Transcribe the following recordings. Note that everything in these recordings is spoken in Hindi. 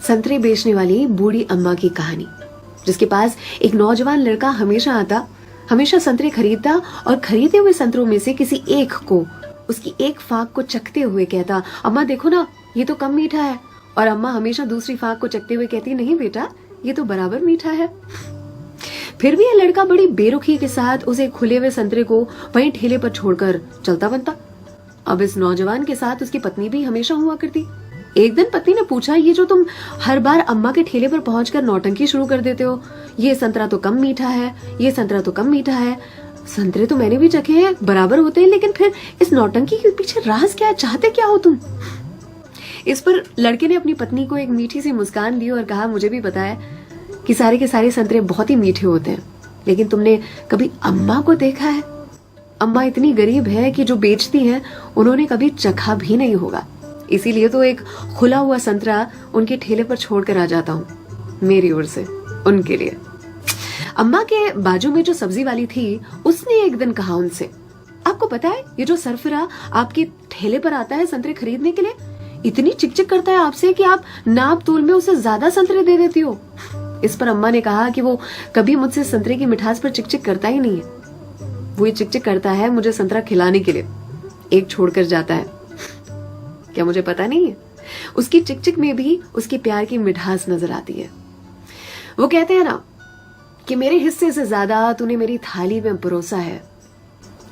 संतरे बेचने वाली बूढ़ी अम्मा की कहानी, जिसके पास एक नौजवान लड़का हमेशा आता, हमेशा संतरे खरीदता और खरीदे हुए संतरों में से किसी एक को, उसकी एक फाक को चखते हुए कहता, अम्मा देखो ना, ये तो कम मीठा है। और अम्मा हमेशा दूसरी फाक को चखते हुए कहती, नहीं बेटा, ये तो बराबर मीठा है। फिर भी यह लड़का बड़ी बेरुखी के साथ उसे खुले हुए संतरे को वहीं ठेले पर छोड़कर चलता बनता। अब इस नौजवान के साथ उसकी पत्नी भी हमेशा हुआ करती। एक दिन पत्नी ने पूछा, ये जो तुम हर बार अम्मा के ठेले पर पहुंचकर नौटंकी शुरू कर देते हो, ये संतरा तो कम मीठा है, ये संतरा तो कम मीठा है। संतरे तो मैंने भी चखे हैं, बराबर होते हैं, लेकिन फिर इस नौटंकी के पीछे राज क्या है, चाहते क्या हो तुम? इस पर लड़के ने अपनी पत्नी को एक मीठी सी मुस्कान दी और कहा, मुझे भी पता है कि सारे के सारे संतरे बहुत ही मीठे होते हैं, लेकिन तुमने कभी अम्मा को देखा है? अम्मा इतनी गरीब है कि जो बेचती हैं उन्होंने कभी चखा भी नहीं होगा, इसीलिए तो एक खुला हुआ संतरा उनके ठेले पर छोड़कर आ जाता हूँ, मेरी ओर से उनके लिए। अम्मा के बाजू में जो सब्जी वाली थी, उसने एक दिन कहा उनसे, आपको पता है ये जो सरफिरा आपके ठेले पर आता है संतरे खरीदने के लिए, इतनी चिकचिक करता है आपसे कि आप नाप तोल में उसे ज्यादा संतरे दे देती हो। इस पर अम्मा ने कहा कि वो कभी मुझसे संतरे की मिठास पर चिकचिक करता ही नहीं है, वो ये चिकचिक करता है मुझे संतरा खिलाने के लिए, एक छोड़कर जाता है। क्या मुझे पता नहीं है? उसकी चिकचिक में भी उसकी प्यार की मिठास नजर आती है। वो कहते हैं ना कि मेरे हिस्से से ज्यादा तूने मेरी थाली में परोसा है,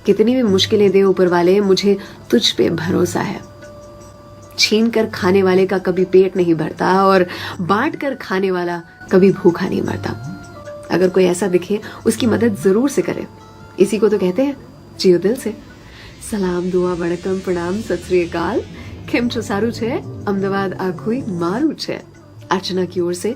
कितनी भी मुश्किलें दे ऊपर वाले, मुझे तुझ पे भरोसा है। छीन कर खाने वाले का कभी पेट नहीं भरता और बांट कर खाने वाला कभी भूखा नहीं मरता। अगर कोई ऐसा दिखे उसकी मदद जरूर से करे, इसी को तो कहते हैं जियो दिल से। सलाम, दुआ, वणकम, प्रणाम, सत श्री अकाल, केम छो सारू छे, अहमदाबाद आखुई मारू छे। अर्चना की ओर से